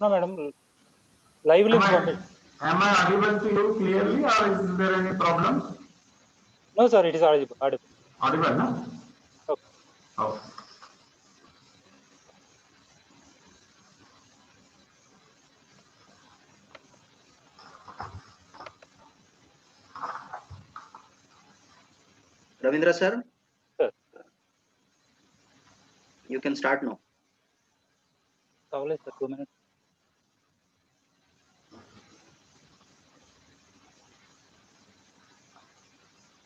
No, madam. Live link from Am I audible to you clearly, or is there any problem? No, sir. It is audible. Audible, no? Okay. Oh. Ravindra sir, Sir. you can start now. Sir, 2 minutes.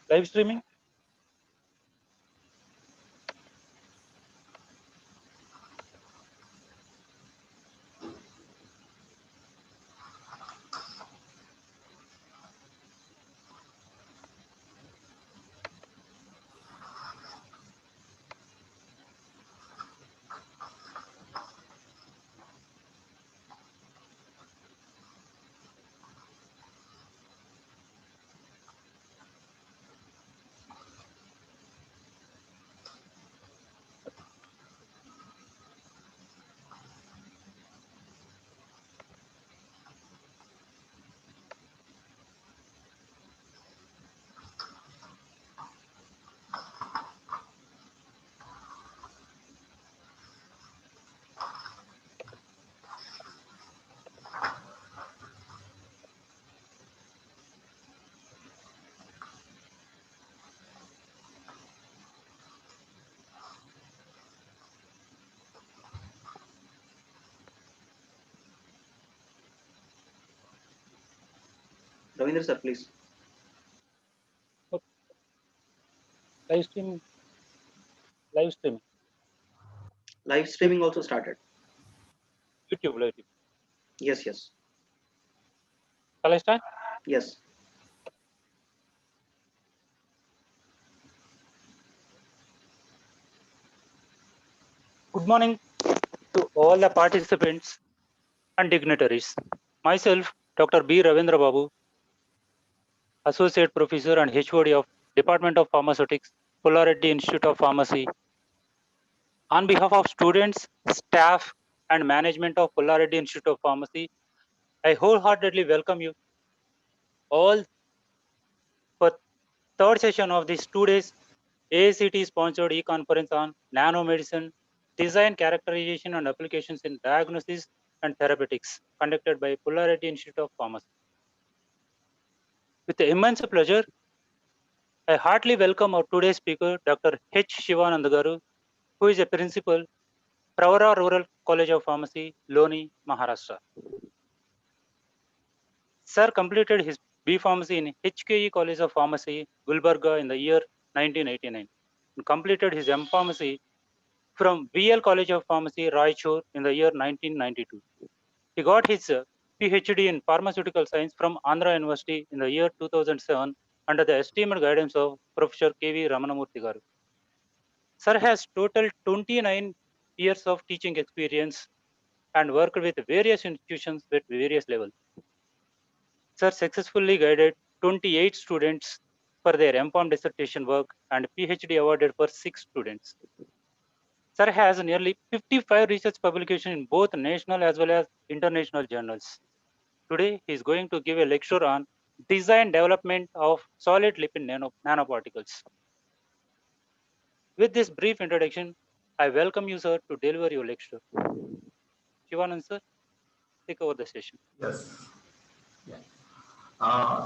Live streaming. Ravindra sir, please. Okay. Live streaming. Live streaming. Live streaming also started. YouTube. Yes, yes. Shall I start? Yes. Good morning to all the participants and dignitaries. Myself, Dr. B. Ravindra Babu, Associate Professor and HOD of Department of Pharmaceutics, Pulla Reddy Institute of Pharmacy. On behalf of students, staff, and management of Pulla Reddy Institute of Pharmacy, I wholeheartedly welcome you all for third session of this 2 days AACT sponsored e-conference on nanomedicine, design, characterization, and applications in diagnosis and therapeutics, conducted by Pulla Reddy Institute of Pharmacy. With immense pleasure, I heartily welcome our today's speaker, Dr. H. Shivanand Garu, who is a principal, Pravara Rural College of Pharmacy, Loni, Maharashtra. Sir completed his B Pharmacy in HKE College of Pharmacy, Gulbarga in the year 1989, and completed his M Pharmacy from VL College of Pharmacy, Raichur in the year 1992. He got his PhD in Pharmaceutical Science from Andhra University in the year 2007 under the esteemed guidance of Professor K.V. Ramanamurthy Garu. Sir has total 29 years of teaching experience and worked with various institutions at various levels. Sir successfully guided 28 students for their MPharm dissertation work and PhD awarded for 6 students. Sir has nearly 55 research publications in both national as well as international journals. Today, he is going to give a lecture on design development of solid lipid nanoparticles. With this brief introduction, I welcome you, sir, to deliver your lecture. Shivanand, sir, take over the session. Yes. Yeah.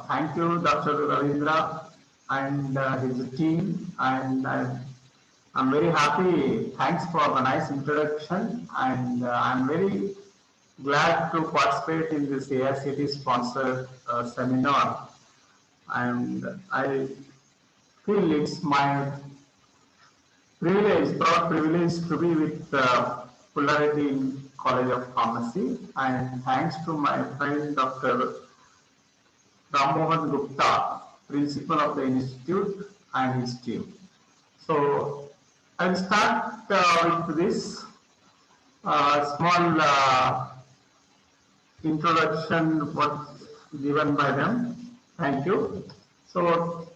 Thank you, Dr. Ravindra and his team. And I'm very happy. Thanks for the nice introduction. And I'm very glad to participate in this AICT sponsored seminar. And I feel it's my proud privilege to be with Pulla Reddy College of Pharmacy. And thanks to my friend Dr. Ram Gupta, principal of the institute, and his team. So I'll start with this small introduction what given by them. Thank you. So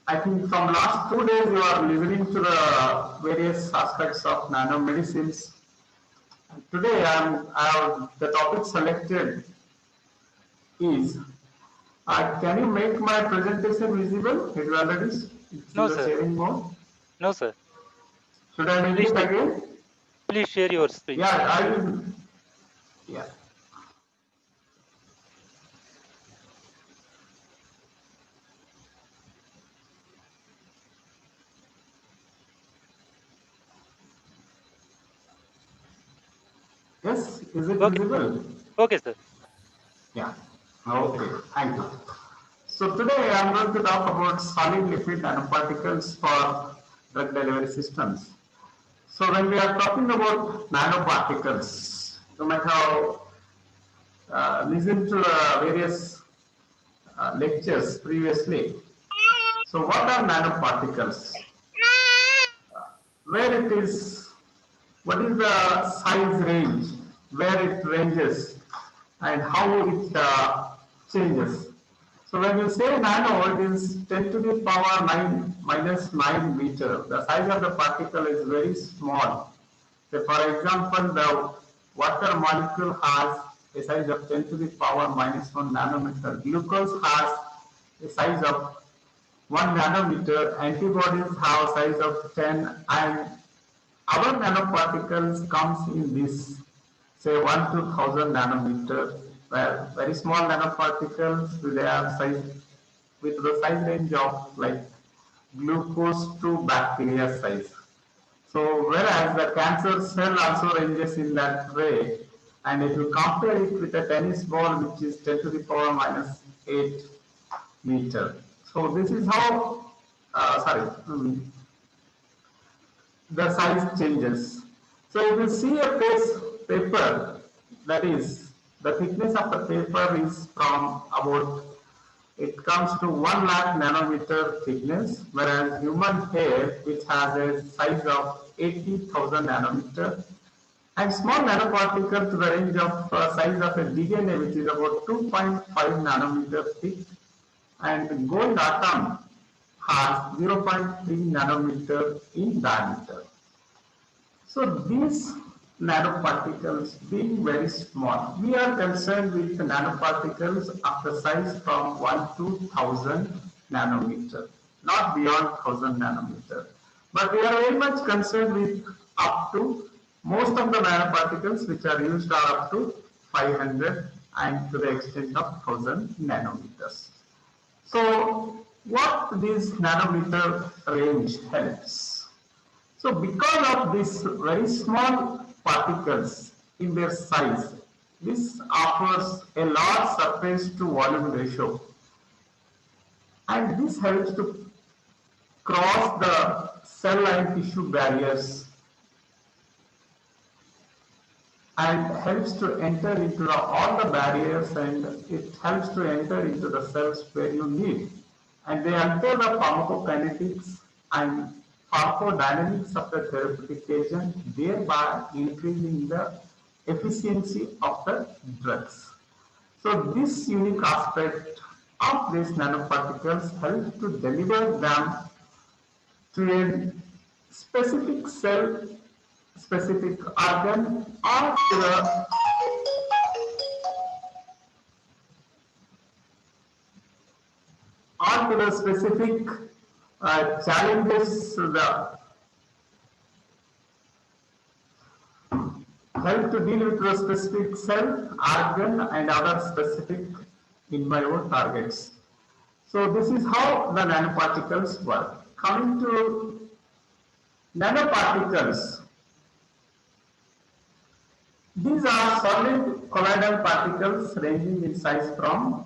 I think from last 2 days you are listening to the various aspects of nanomedicines, Today the topic selected is, can you make my presentation visible? It is already it's in No, the sir. sharing mode. No, sir. Should I make Please it take, again? please share your screen. Yeah, I will. Yeah. Yes, is it Okay. visible? Okay, sir. Yeah. Okay, thank you. So today I am going to talk about solid lipid nanoparticles for drug delivery systems. So when we are talking about nanoparticles, you might have listened to various lectures previously. So what are nanoparticles? Where it is, what is the size range, where it ranges, and how it changes. So when you say nano, it is 10 to the power 9 minus 9 meter. The size of the particle is very small. So for example, the water molecule has a size of 10 to the power minus 1 nanometer. Glucose has a size of 1 nanometer. Antibodies have a size of 10, and our nanoparticles comes in this, say 1 to 1000 nanometer, where very small nanoparticles they have size with the size range of like glucose to bacteria size. So whereas the cancer cell also ranges in that way, and if you compare it with a tennis ball which is 10 to the power minus 8 meter. So this is how, the size changes. So if you see a paper, that is, the thickness of the paper is from about, it comes to 1 lakh nanometer thickness, whereas human hair, which has a size of 80,000 nanometer, and small nanoparticle to the range of size of a DNA, which is about 2.5 nanometer thick, and gold atom has 0.3 nanometer in diameter. So these nanoparticles being very small, we are concerned with the nanoparticles of the size from 1 to 1000 nanometer, not beyond 1000 nanometer. But we are very much concerned with up to, most of the nanoparticles which are used are up to 500 and to the extent of 1000 nanometers. So what this nanometer range helps? So because of these very small particles in their size, this offers a large surface to volume ratio, and this helps to cross the cell and tissue barriers and helps to enter into all the barriers, and it helps to enter into the cells where you need. And they alter the pharmacokinetics and pharmacodynamics of the therapeutic agent, thereby increasing the efficiency of the drugs. So this unique aspect of these nanoparticles helps to deliver them to a specific cell, specific organ, or to the specific challenges, the help to deal with the specific cell, organ, and other specific in vivo targets. So this is how the nanoparticles work. Coming to nanoparticles, these are solid colloidal particles ranging in size from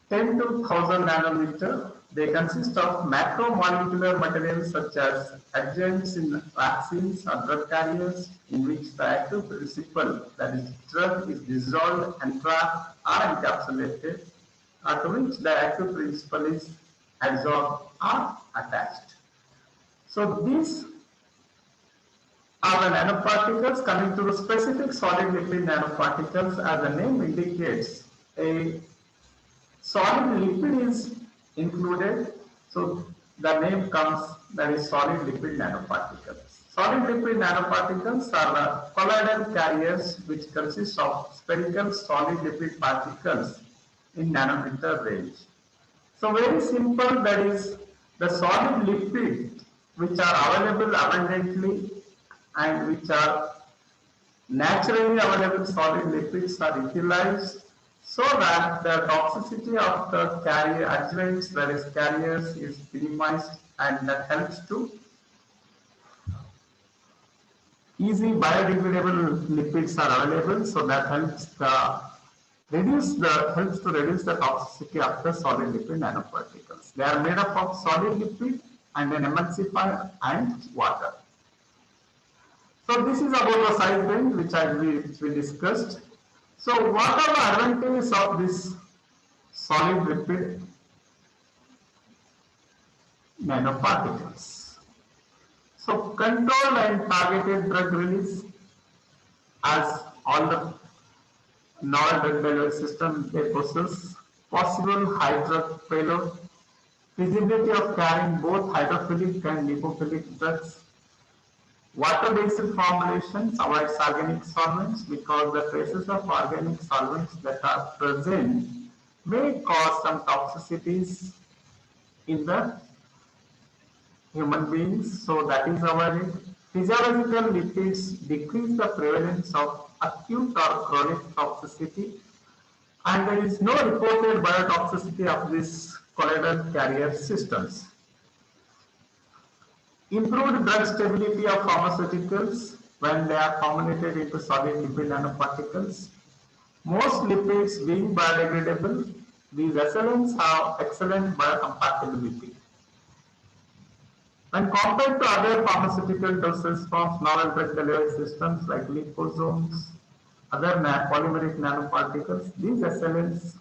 10 to 1000 nanometer. They consist of macromolecular materials such as adjuvants in vaccines or drug carriers, in which the active principle, that is, drug, is dissolved and trapped or encapsulated, or to which the active principle is adsorbed or attached. So these are the nanoparticles. Coming to the specific solid lipid nanoparticles, as the name indicates, a solid lipid is included, so the name comes, that is solid lipid nanoparticles. Solid lipid nanoparticles are colloidal carriers which consist of spherical solid lipid particles in nanometer range. So very simple, that is the solid lipid which are available abundantly and which are naturally available solid lipids are utilized so that the toxicity of the carrier adjuvants, that is carriers, is minimized, and that helps to easy biodegradable lipids are available, so that helps to reduce the toxicity of the solid lipid nanoparticles. They are made up of solid lipid and an emulsifier and water. So this is about the size range which we discussed. So what are the advantages of this solid lipid nanoparticles? So controlled and targeted drug release, as all the novel drug delivery system they possess, possible high drug payload, feasibility of carrying both hydrophilic and lipophilic drugs. Water-based formulations avoids organic solvents because the traces of organic solvents that are present may cause some toxicities in the human beings, so that is avoided. Physiological lipids decrease the prevalence of acute or chronic toxicity, and there is no reported biotoxicity of these colloidal carrier systems. Improved drug stability of pharmaceuticals when they are formulated into solid lipid nanoparticles. Most lipids being biodegradable, these SLNs have excellent biocompatibility. When compared to other pharmaceutical doses from novel drug delivery systems like liposomes, other polymeric nanoparticles, these SLNs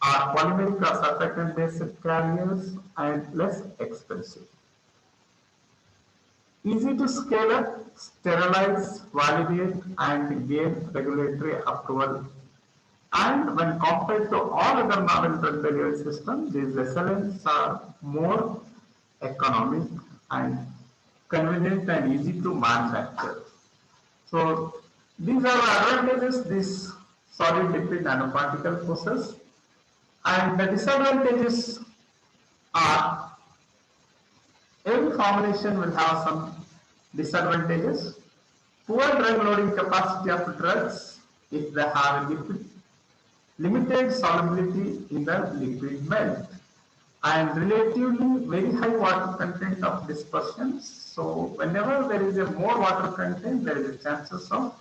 are polymeric or surfactant-based carriers and less expensive. Easy to scale up, sterilize, validate, and gain regulatory approval. And when compared to all other novel drug delivery systems, these SLNs are more economic and convenient and easy to manufacture. So these are the advantages this solid lipid nanoparticle possesses, and the disadvantages are every combination will have some disadvantages. Poor drug loading capacity of drugs if they have a limited solubility in the liquid melt, and relatively very high water content of dispersion. So whenever there is a more water content, there is a chances of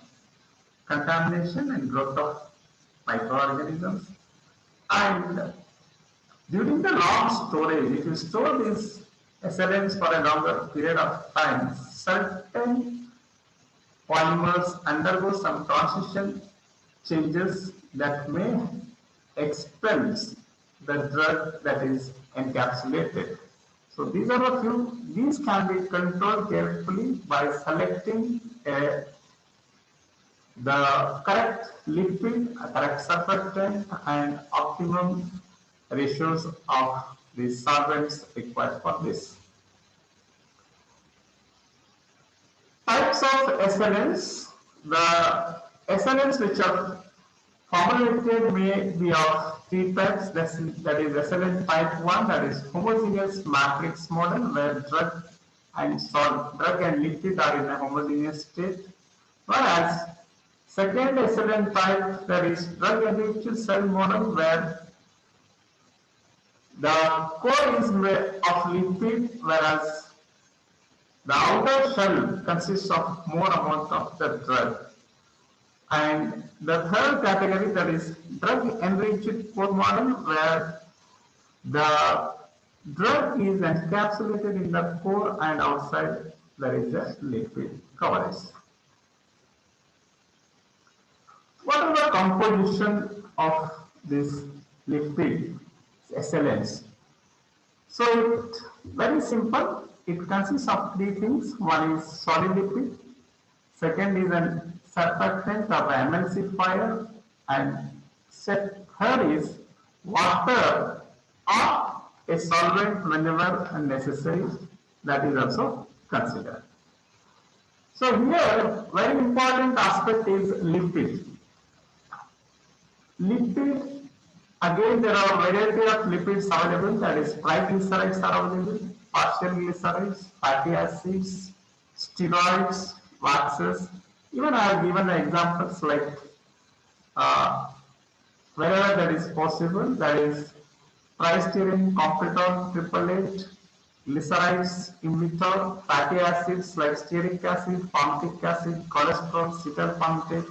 contamination and growth of microorganisms. And during the long storage, if you store these SLNs for a longer period of time, certain polymers undergo some transition changes that may expels the drug that is encapsulated. So these are a few, these can be controlled carefully by selecting the correct lipid, correct surfactant, and optimum ratios of the solvents required for this. Types of SLNs. The SLNs which are formulated may be of three types. That is SLN type 1, that is homogeneous matrix model, where drug and lipid are in a homogeneous state. Whereas second SLN type, that is drug-enriched cell model, where the core is made of lipid, whereas the outer shell consists of more amount of the drug. And the third category, that is drug-enriched core model, where the drug is encapsulated in the core and outside there is a lipid coverage. What are the composition of this lipid SLNs? So it's very simple. It consists of three things. One is solid lipid, second is a surfactant of emulsifier, and third is water or a solvent whenever necessary. That is also considered. So here, very important aspect is lipid. Lipid, again there are variety of lipids available, that is triglycerides are available, partial glycerides, fatty acids, steroids, waxes. Even I have given examples like uh, wherever that is possible, that is tristyrene, completone, 888, glycerides, immetol, fatty acids like stearic acid, palmitic acid, cholesterol, cetyl palmitate.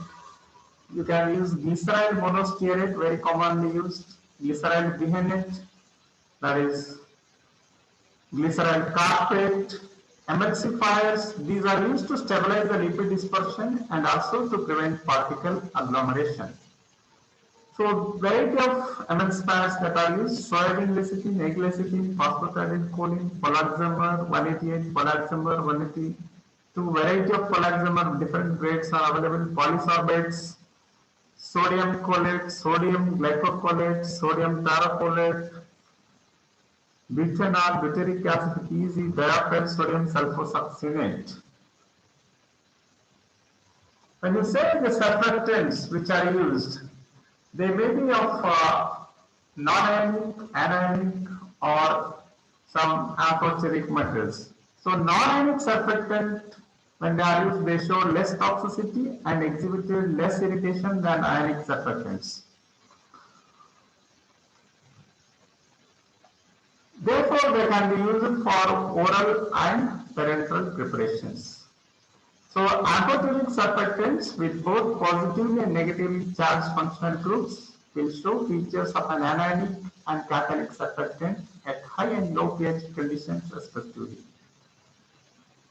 You can use glyceryl monostearate, very commonly used, glyceryl dihenate, that is glyceryl carpate, emulsifiers. These are used to stabilize the lipid dispersion and also to prevent particle agglomeration. So variety of emulsifiers that are used: soybean lecithin, egg lecithin, phosphatidyl choline, polaxamer 188, polaxamer 182. Variety of polaxamer, different grades are available. Polysorbates, sodium cholate, sodium glycocholate, sodium taracholate, butanol, butyric acid, PEG, diaphyl sodium sulfosuccinate. When you say the surfactants which are used, they may be of non-ionic, anionic, or some amphoteric metals. So non-ionic surfactant, when they are used, they show less toxicity and exhibited less irritation than ionic surfactants. Therefore, they can be used for oral and parenteral preparations. So, amphoteric surfactants with both positively and negatively charged functional groups will show features of an anionic and catalytic surfactant at high and low pH conditions respectively.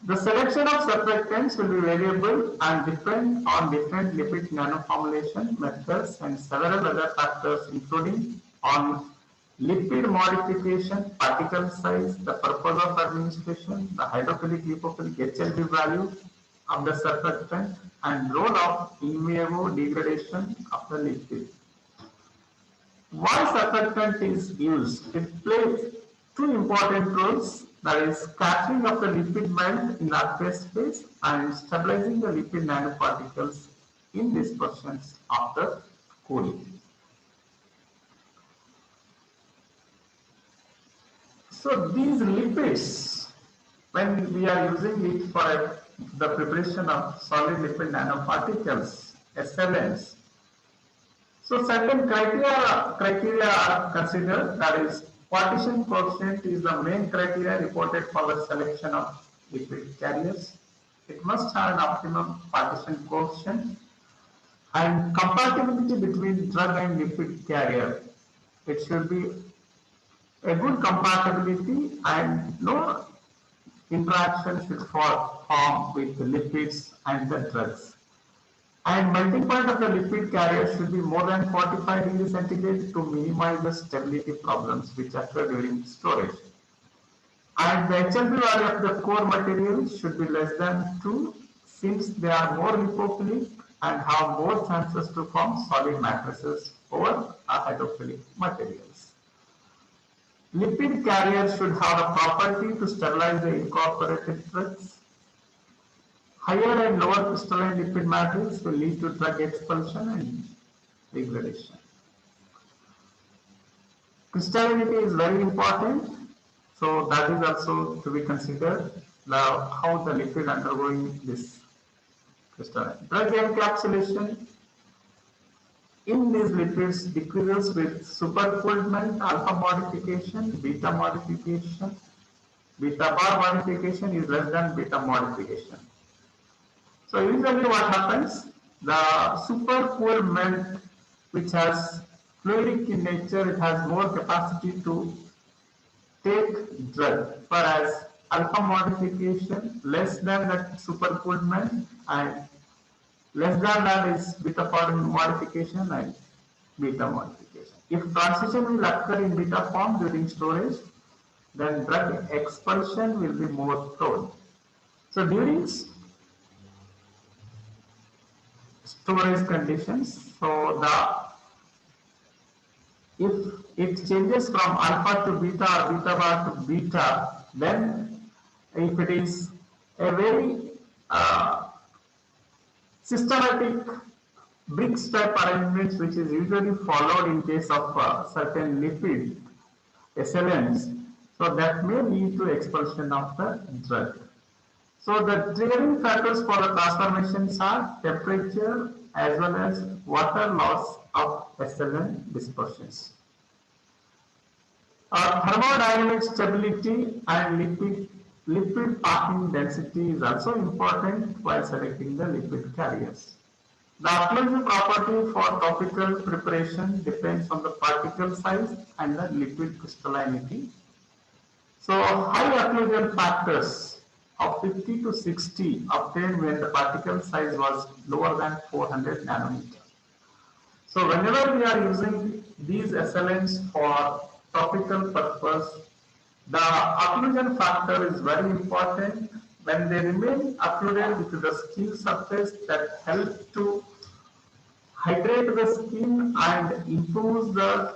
The selection of surfactants will be variable and depend on different lipid nanoformulation methods and several other factors, including on lipid modification, particle size, the purpose of administration, the hydrophilic lipophilic HLB value of the surfactant, and role of in vivo degradation of the lipid. Why surfactant is used? It plays two important roles, that is scattering of the lipid belt in aqueous phase and stabilizing the lipid nanoparticles in dispersions after cooling. So these lipids, when we are using it for the preparation of solid lipid nanoparticles, SLNs, so certain criteria are considered, that is partition coefficient is the main criteria reported for the selection of lipid carriers. It must have an optimum partition coefficient and compatibility between drug and lipid carrier. It should be a good compatibility and no interaction should form with the lipids and the drugs. And melting point of the lipid carrier should be more than 45 degrees centigrade to minimize the stability problems which occur during storage. And the HLB value of the core material should be less than 2, since they are more lipophilic and have more chances to form solid matrices over hydrophilic materials. Lipid carriers should have the property to stabilize the incorporated drugs. Higher and lower crystalline lipid matrix will lead to drug expulsion and degradation. Crystallinity is very important, so that is also to be considered, how the lipid undergoing this crystalline. Drug encapsulation in these lipids decreases with supercoolment, alpha modification, beta modification. Beta bar modification is less than beta modification. So usually what happens, the supercoolment, which has fluidic in nature, it has more capacity to take drug, whereas alpha modification less than that supercoolment and less than that is beta form modification and beta modification. If transition will occur in beta form during storage, then drug expulsion will be more prone. So during storage conditions, so if it changes from alpha to beta or beta bar to beta, then if it is a very Systematic brick step arrangements, which is usually followed in case of certain lipid SLNs, so that may lead to expulsion of the drug. So the triggering factors for the transformations are temperature as well as water loss of SLN dispersions. Thermodynamic stability and lipid packing density is also important while selecting the lipid carriers. The occlusion property for topical preparation depends on the particle size and the lipid crystallinity. So high occlusion factors of 50 to 60 obtained when the particle size was lower than 400 nanometer. So whenever we are using these SLNs for topical purpose, the occlusion factor is very important. When they remain occluded with the skin surface, that helps to hydrate the skin and improves the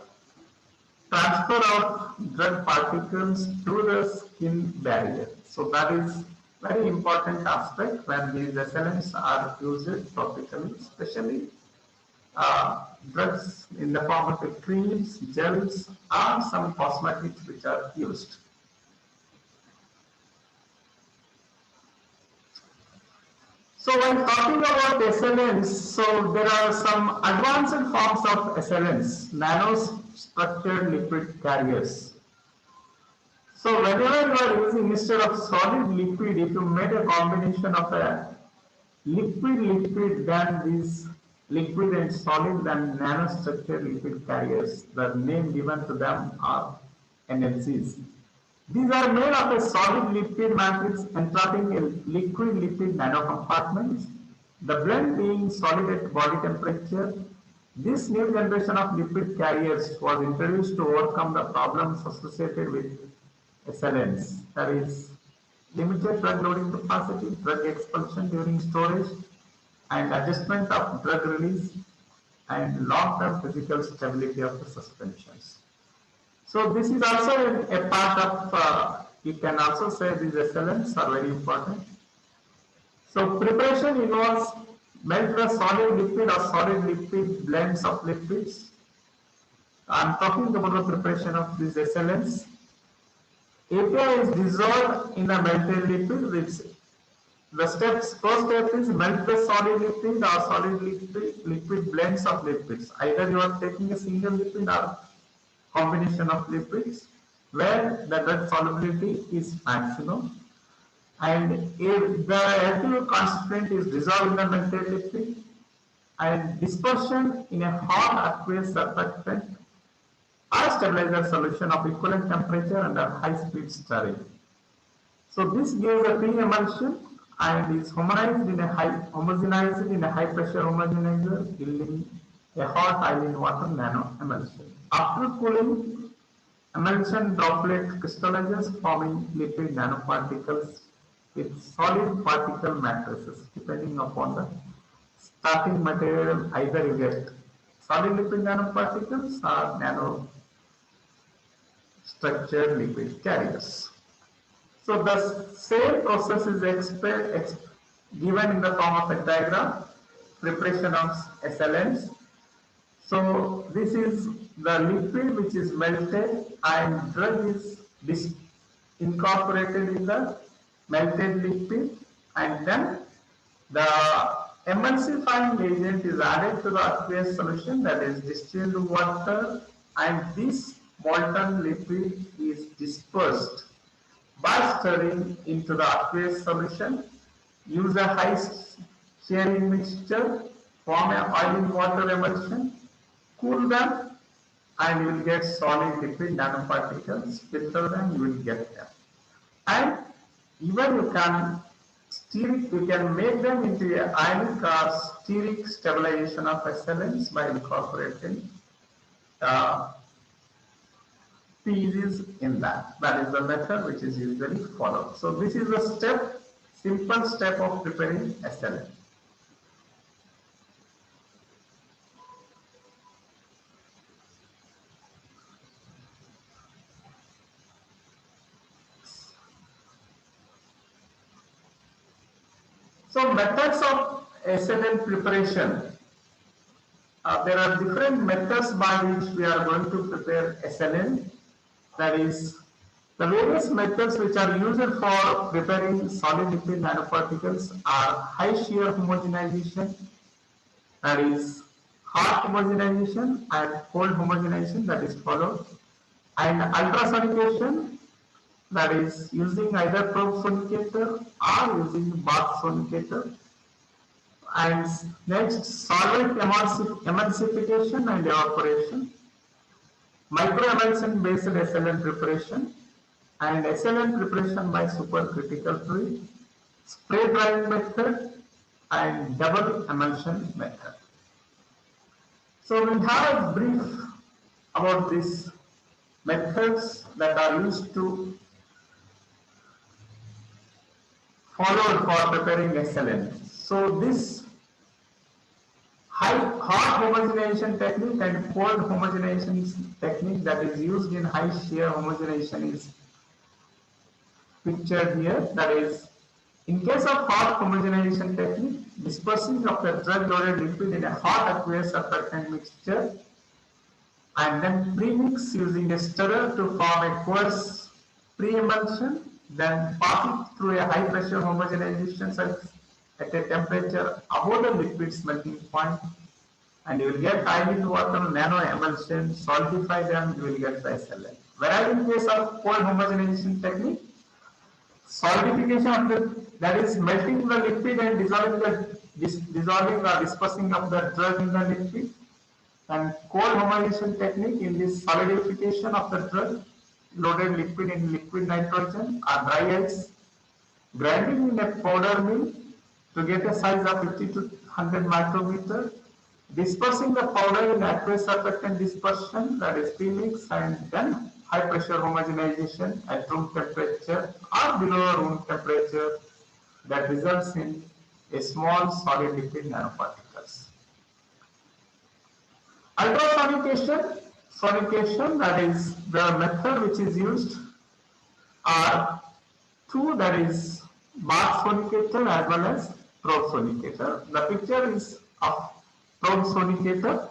transfer of drug particles through the skin barrier. So that is very important aspect when these SLNs are used topically, especially drugs in the form of creams, gels, or some cosmetics which are used. So when talking about SLNs, so there are some advanced forms of SLNs, nanostructured lipid carriers. So whenever you are using, instead of solid lipid, if you made a combination of a lipid, then these liquid and solid and nanostructured lipid carriers, the name given to them are NLCs. These are made of a solid lipid matrix entrapping a liquid lipid nanocompartments. The blend being solid at body temperature. This new generation of lipid carriers was introduced to overcome the problems associated with SLNs. That is limited drug loading capacity, drug expulsion during storage, and adjustment of drug release, and long-term physical stability of the suspensions. So this is also a part of, you can also say these SLNs are very important. So preparation involves melt the solid lipid or solid lipid blends of lipids. I am talking about the preparation of these SLNs. API is dissolved in a melted lipid, which the first step is melt the solid lipid or solid liquid blends of lipids. Either you are taking a single lipid or combination of lipids where the drug solubility is maximum, and if the active constituent is dissolved in the melted lipid, and dispersion in a hot aqueous surfactant or stabilizer solution of equivalent temperature under high speed stirring. So this gives a pre-emulsion and is homogenized in a high pressure homogenizer yielding a hot iodine water nano emulsion. After cooling, emulsion droplet crystallizes forming lipid nanoparticles with solid particle matrices depending upon the starting material. Either you get solid lipid nanoparticles or nano structured lipid carriers. So the same process is given in the form of a diagram, preparation of SLNs. So this is the lipid which is melted and drug is incorporated in the melted lipid, and then the emulsifying agent is added to the aqueous solution, that is distilled water, and this molten lipid is dispersed by stirring into the aqueous solution. Use a high sharing mixture, form an oil in water emulsion, cool them, and you will get solid lipid nanoparticles. Filter them, you will get them. And even you can make them into a ionic or steric stabilization of SLNs by incorporating PEs in that. That is the method which is usually followed. So this is the simple step of preparing SLN. So methods of SLN preparation. There are different methods by which we are going to prepare SLN. That is, the various methods which are used for preparing solid lipid nanoparticles are high shear homogenization, that is hot homogenization, and cold homogenization, that is followed, and ultrasonication, that is using either probe sonicator or using bath sonicator. And next, solvent emulsification and evaporation, microemulsion based SLN preparation, and SLN preparation by supercritical fluid, spray drying method, and double emulsion method. So we have a brief about these methods that are used to followed for preparing SLN. So this hot homogenization technique and cold homogenization technique that is used in high shear homogenization is pictured here. That is, in case of hot homogenization technique, dispersing of the drug-loaded lipid in a hot aqueous surfactant mixture and then premix using a stirrer to form a coarse pre-emulsion, then pass it through a high pressure homogenization cycle at a temperature above the lipid's melting point, and you will get dilute water nano emulsion, solidify them, you will get the SLN. Whereas in case of cold homogenization technique, solidification of the, that is melting the lipid and dissolving or dispersing of the drug in the lipid, and cold homogenization technique in this solidification of the drug loaded lipid in liquid nitrogen or dry ice, grinding in a powder mill to get a size of 50 to 100 micrometer, dispersing the powder in aqueous surfactant dispersion, that is premix, and then high pressure homogenization at room temperature or below room temperature that results in a small solid lipid nanoparticles. Sonication, that is the method which is used, are two, that is bath sonicator as well as probe sonicator. The picture is of probe sonicator,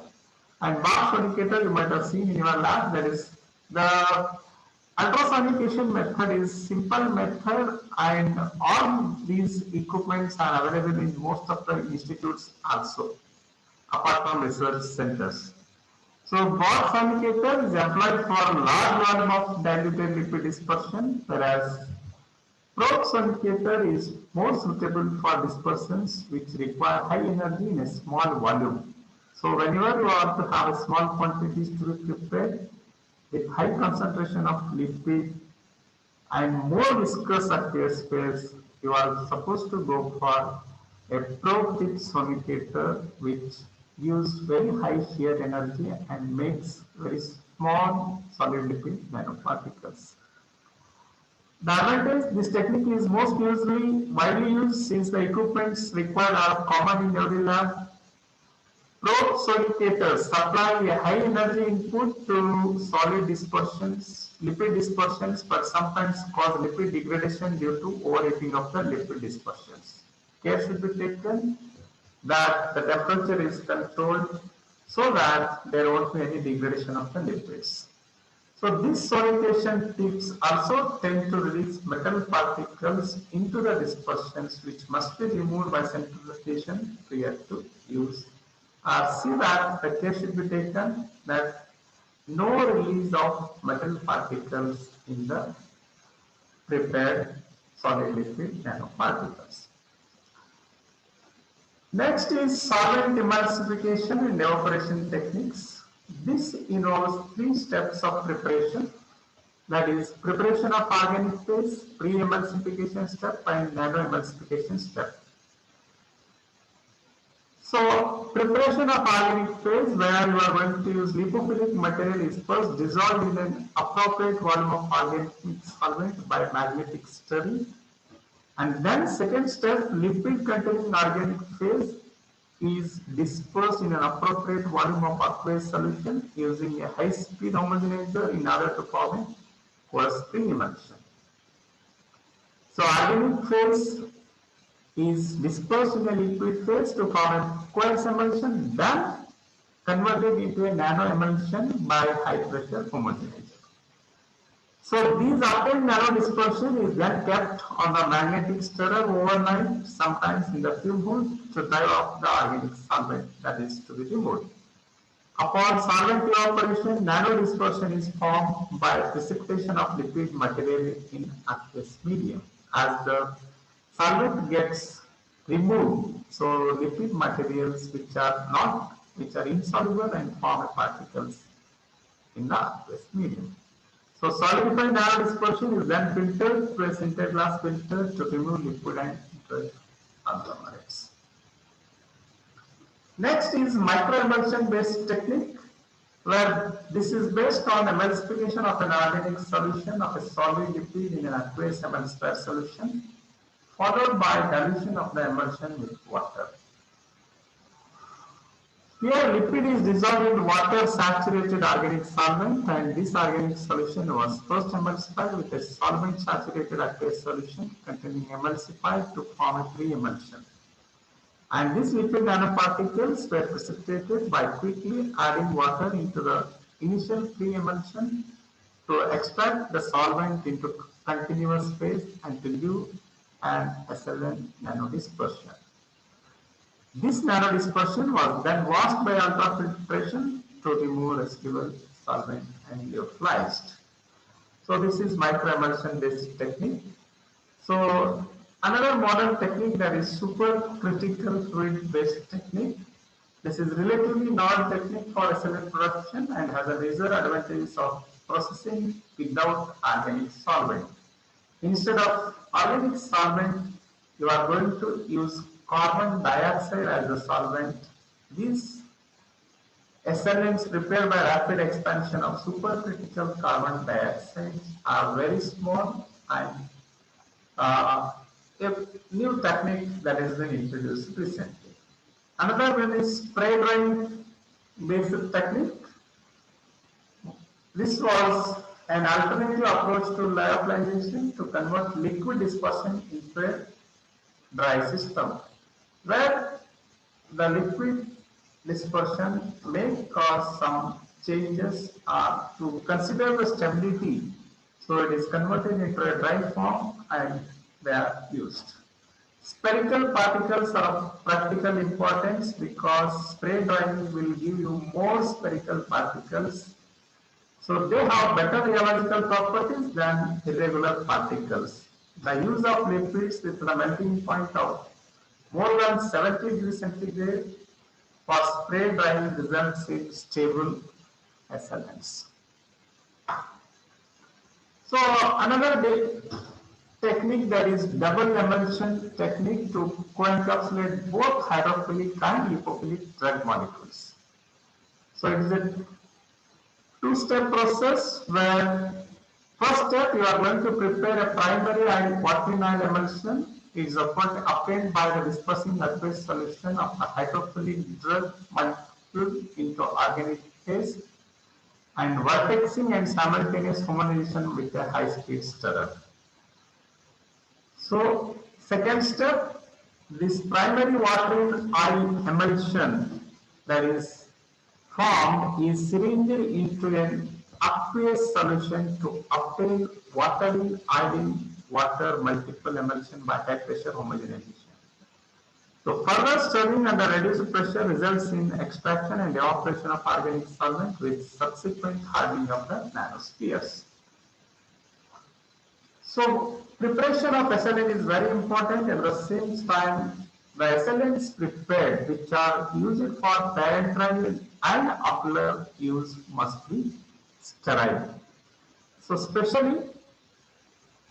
and bath sonicator you might have seen in your lab. That is, the ultrasonication method is simple method, and all these equipments are available in most of the institutes also, apart from research centers. So bath sonicator is applied for large volume of diluted lipid dispersion, whereas probe sonicator is more suitable for dispersions which require high energy in a small volume. So whenever you want to have a small quantities to be prepared with high concentration of lipid and more viscous aqueous phase, you are supposed to go for a probe tip sonicator which gives very high shear energy and makes very small solid lipid nanoparticles. The advantage, this technique is most widely used since the equipments required are common in every lab. Probe sonicators supply a high energy input to solid dispersions, lipid dispersions, but sometimes cause lipid degradation due to overheating of the lipid dispersions. Care should be taken that the temperature is controlled so that there won't be any degradation of the lipids. So these sonication tips also tend to release metal particles into the dispersions which must be removed by centrifugation prior to use. See that the care should be taken that no release of metal particles in the prepared solid lipid nanoparticles. Next is solvent emulsification and evaporation techniques. This involves 3 steps of preparation, that is preparation of organic phase, pre-emulsification step, and nano-emulsification step. So preparation of organic phase, where you are going to use lipophilic material, is first dissolved in an appropriate volume of organic solvent by magnetic stirring. And then second step, lipid containing organic phase is dispersed in an appropriate volume of aqueous solution using a high-speed homogenizer in order to form a coarse pre-emulsion. So organic phase is dispersed in a liquid phase to form a aqueous emulsion, then converted into a nano emulsion by high pressure homogenizer. So these obtained nano dispersion is then kept on the magnetic stirrer overnight, sometimes in the fume hood, to drive off the organic solvent that is to be removed. Upon solvent evaporation, nano dispersion is formed by precipitation of lipid material in aqueous medium. As the solvent gets removed, so lipid materials which are insoluble and form particles in the aqueous medium. So solidified nano dispersion is then filtered through a sintered glass filter to remove liquid and drug agglomerates. Next is microemulsion based technique, where this is based on emulsification of an organic solution of a solid lipid in an aqueous emulsifier solution, followed by dilution of the emulsion with water. Here lipid is dissolved in water saturated organic solvent, and this organic solution was first emulsified with a solvent saturated aqueous solution containing emulsified to form a pre-emulsion. And these lipid nanoparticles were precipitated by quickly adding water into the initial pre-emulsion to extract the solvent into continuous phase and to give an SLN nanodispersion. This nanodispersion was then washed by ultrafiltration to remove residual solvent and lyophilized. So this is microemulsion based technique. So another modern technique, that is supercritical fluid based technique. This is relatively novel technique for SLN production and has a major advantage of processing without organic solvent. Instead of organic solvent, you are going to use carbon dioxide as the solvent. These SLNs prepared by rapid expansion of supercritical carbon dioxide are very small, and a new technique that has been introduced recently. Another one is spray drying based technique. This was an alternative approach to lyophilization to convert liquid dispersion into a dry system, where the liquid dispersion may cause some changes to consider the stability. So it is converted into a dry form and they are used. Spherical particles are of practical importance because spray drying will give you more spherical particles. So they have better rheological properties than irregular particles. The use of liquids with the melting point of more than 70 degrees centigrade for spray drying results in stable SLNs. So another technique, that is double emulsion technique to co-encapsulate both hydrophilic and lipophilic drug molecules. So it is a two-step process where first step you are going to prepare a primary and quaternary emulsion. It is obtained by the dispersing aqueous solution of a hydrophilic drug molecule into organic phase and vortexing and simultaneous homogenization with a high-speed stirrer. So second step, this primary water emulsion that is formed is syringed into an aqueous solution to obtain watery iodine water multiple emulsion by high pressure homogenization. So further stirring under reduced pressure results in extraction and evaporation of organic solvent with subsequent hardening of the nanospheres. So preparation of SLN is very important. At the same time, the SLNs prepared which are used for parental and ocular use must be sterile. So especially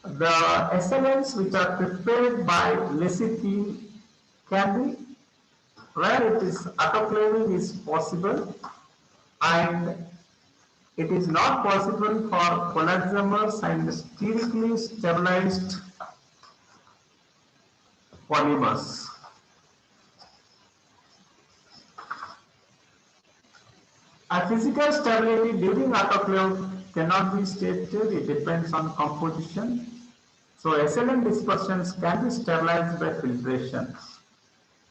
the SLNs which are prepared by lecithin can be, where it is autoclaving is possible and it is not possible for collagenous and sterically stabilized polymers. A physical stability during autoclave cannot be stated, it depends on composition. So So SLN dispersions can be sterilized by filtration.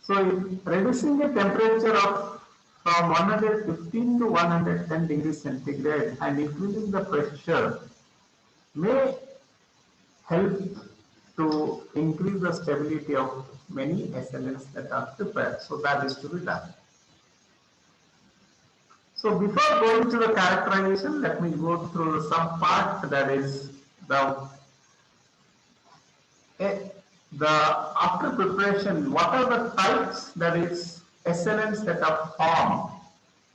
So reducing the temperature of from 115 to 110 degrees centigrade and increasing the pressure may help to increase the stability of many SLNs that are prepared. So that is to be done. So before going to the characterization, let me go through some part, that is the after preparation, what are the types, that is SLNs that are formed.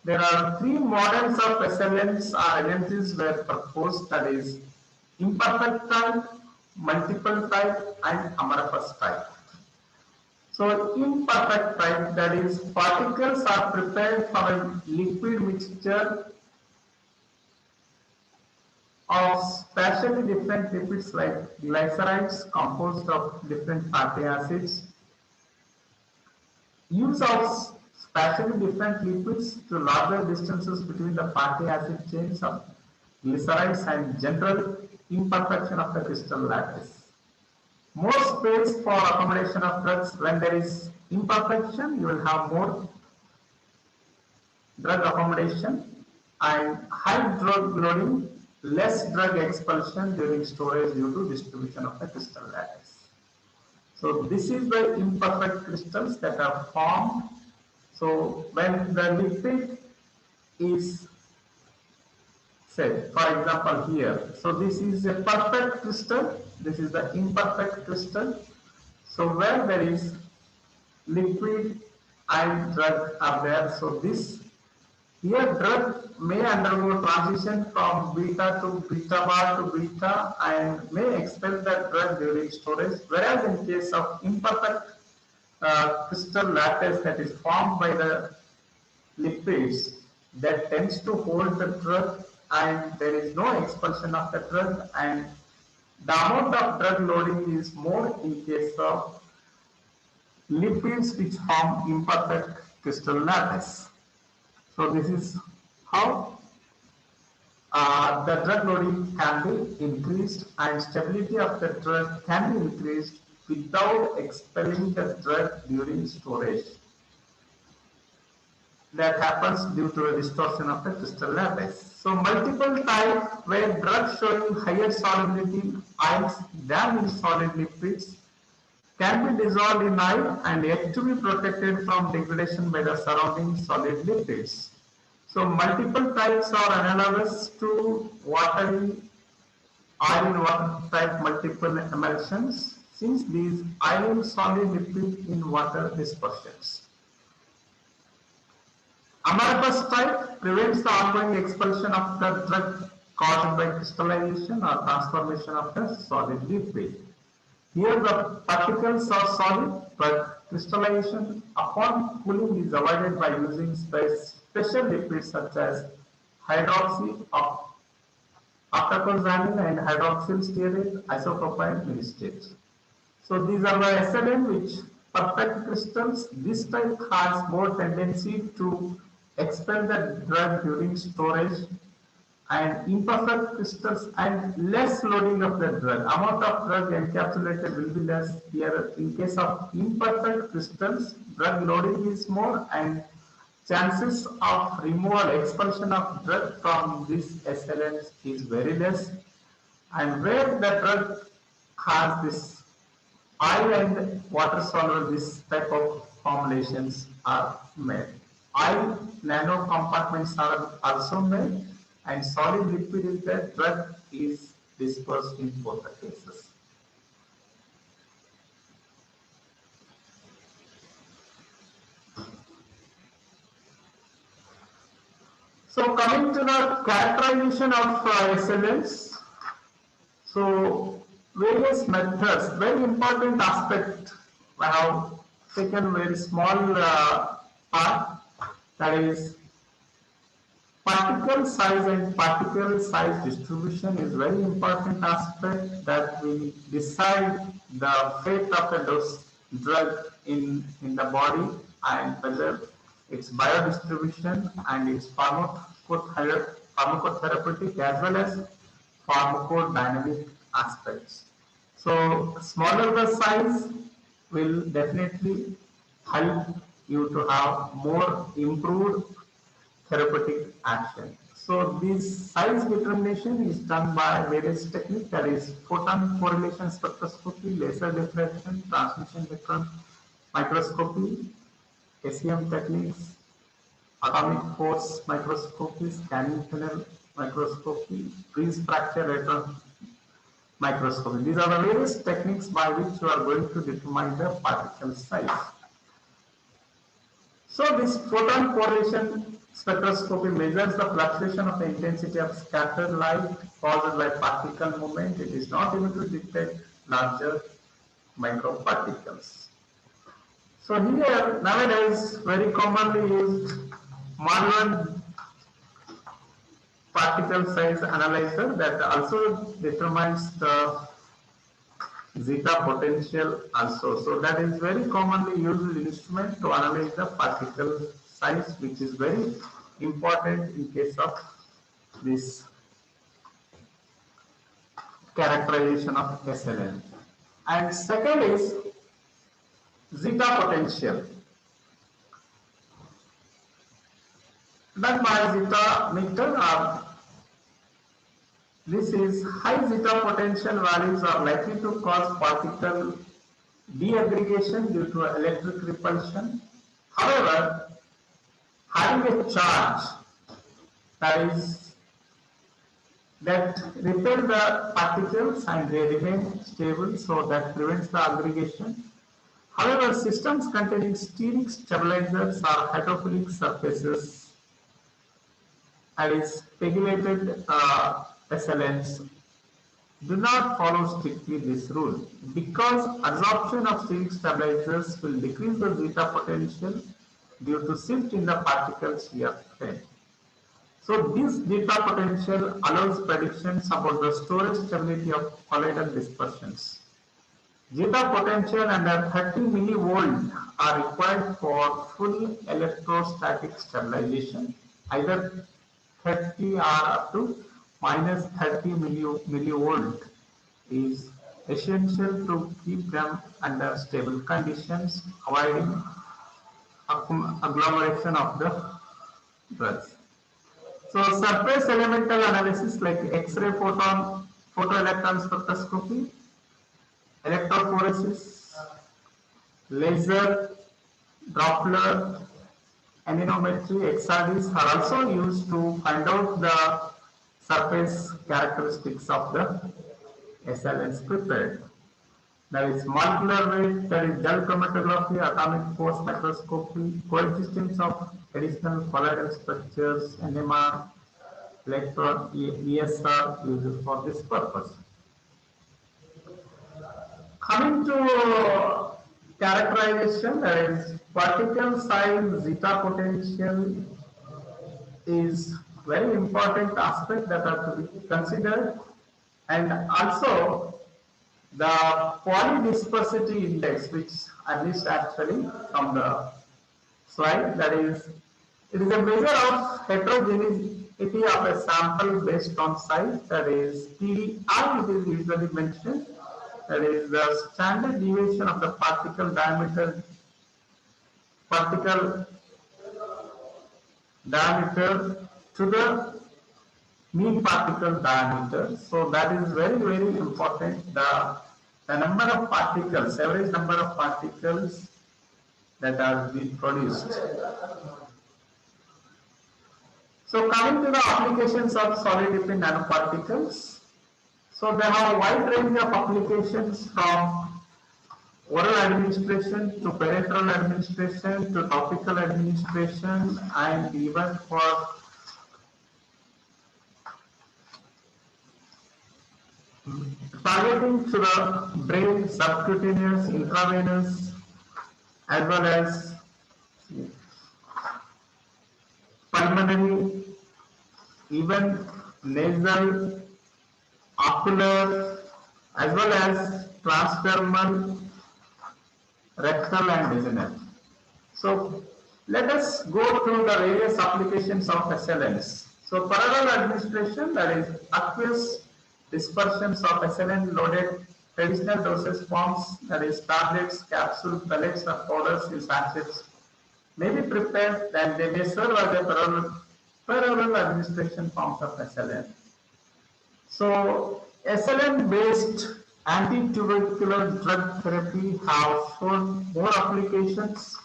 There are three models of SLNs or agencies were proposed, that is imperfect type, multiple type and amorphous type. So imperfect type, that is particles are prepared from a liquid mixture of spatially different lipids like glycerides composed of different fatty acids. Use of spatially different lipids to larger distances between the fatty acid chains of glycerides and general imperfection of the crystal lattice. More space for accommodation of drugs. When there is imperfection, you will have more drug accommodation, and high drug loading, less drug expulsion during storage due to distribution of the crystal lattice. So this is the imperfect crystals that are formed. So when the lipid is said, for example here, so this is a perfect crystal, this is the imperfect crystal. So where there is liquid and drug are there, so this here drug may undergo transition from beta to beta bar to beta and may expel the drug during storage, whereas in case of imperfect crystal lattice that is formed by the lipids, that tends to hold the drug and there is no expulsion of the drug, and the amount of drug loading is more in case of lipids which form imperfect crystal lattice. So this is how the drug loading can be increased and stability of the drug can be increased without expelling the drug during storage. That happens due to a distortion of the crystal lattice. So multiple type where drugs showing higher solubility ions than in solid lipids can be dissolved in oil and yet to be protected from degradation by the surrounding solid lipids. So multiple types are analogous to watery oil in water type multiple emulsions, since these ion solid lipid in water dispersions. Amorphous type prevents the ongoing expulsion of the drug caused by crystallization or transformation of the solid lipid. Here the particles are solid, but crystallization upon cooling is avoided by using special lipids such as hydroxy of octacosane and hydroxyl stearate isopropyl myristate. So these are the SLN which perfect crystals. This type has more tendency to expel the drug during storage, and imperfect crystals and less loading of the drug. Amount of drug encapsulated will be less here. In case of imperfect crystals, drug loading is more and chances of removal, expulsion of drug from these SLNs is very less. And where the drug has this oil and water soluble, this type of formulations are made. Oil nano compartments are also made, and solid lipid is that drug is dispersed in both the cases. So coming to the characterization of SLNs, so various methods, very important aspect. I have taken very small part, that is particle size and particle size distribution is very important aspect that will decide the fate of a dose drug in the body and whether its biodistribution and its pharmacotherapeutic as well as pharmacodynamic aspects. So smaller the size will definitely help you to have more improved therapeutic action. So this size determination is done by various techniques, that is photon correlation spectroscopy, laser diffraction, transmission spectrum microscopy, SEM techniques, atomic force microscopy, scanning tunnel microscopy, freeze fracture rate microscopy. These are the various techniques by which you are going to determine the particle size. So this photon correlation spectroscopy measures the fluctuation of the intensity of scattered light caused by particle movement. It is not able to detect larger microparticles. So here nowadays very commonly used modern particle size analyzer that also determines the Zeta Potential also. So that is very commonly used instrument to analyze the particle size, which is very important in case of this characterization of SLN. And second is Zeta Potential. Done by Zeta meter. This is high zeta potential values are likely to cause particle deaggregation due to electric repulsion. However, having a charge that repel the particles and they remain stable, so that prevents the aggregation. However, systems containing steric stabilizers or hydrophilic surfaces and is regulated SLNs do not follow strictly this rule because absorption of steric stabilizers will decrease the zeta potential due to shift in the particles shear strength. So this zeta potential allows predictions about the storage stability of colloidal dispersions. Zeta potential under 30 millivolt are required for full electrostatic stabilization, either 30 or up to minus 30 millivolt is essential to keep them under stable conditions, avoiding agglomeration of the drugs. So surface elemental analysis like X-ray photoelectron spectroscopy, electrophoresis, laser, Doppler, anemometry, XRDs are also used to find out the surface characteristics of the SLNs prepared. There is molecular weight, there is gel chromatography, atomic force microscopy, coexistence of additional colloidal structures, NMR, electron, ESR used for this purpose. Coming to characterization, there is particle size, zeta potential is very important aspect that are to be considered, and also the polydispersity index, which at least actually from the slide, that is, it is a measure of heterogeneity of a sample based on size, that is TDI, it is usually mentioned, that is the standard deviation of the particle diameter to the mean particle diameter. So that is very, very important. The number of particles, average number of particles that are being produced. So coming to the applications of solid lipid nanoparticles. So they have a wide range of applications from oral administration to parenteral administration to topical administration, and even for targeting to the brain, subcutaneous, intravenous, as well as pulmonary, even nasal, ocular, as well as transdermal, rectal and vaginal. So let us go through the various applications of SLNs. So parental administration, that is aqueous dispersions of SLN loaded traditional dosage forms, that is tablets, capsules, pellets, or powders in sachets, may be prepared and they may serve as a parallel administration forms of SLN. So SLN-based anti-tubercular drug therapy have shown more applications,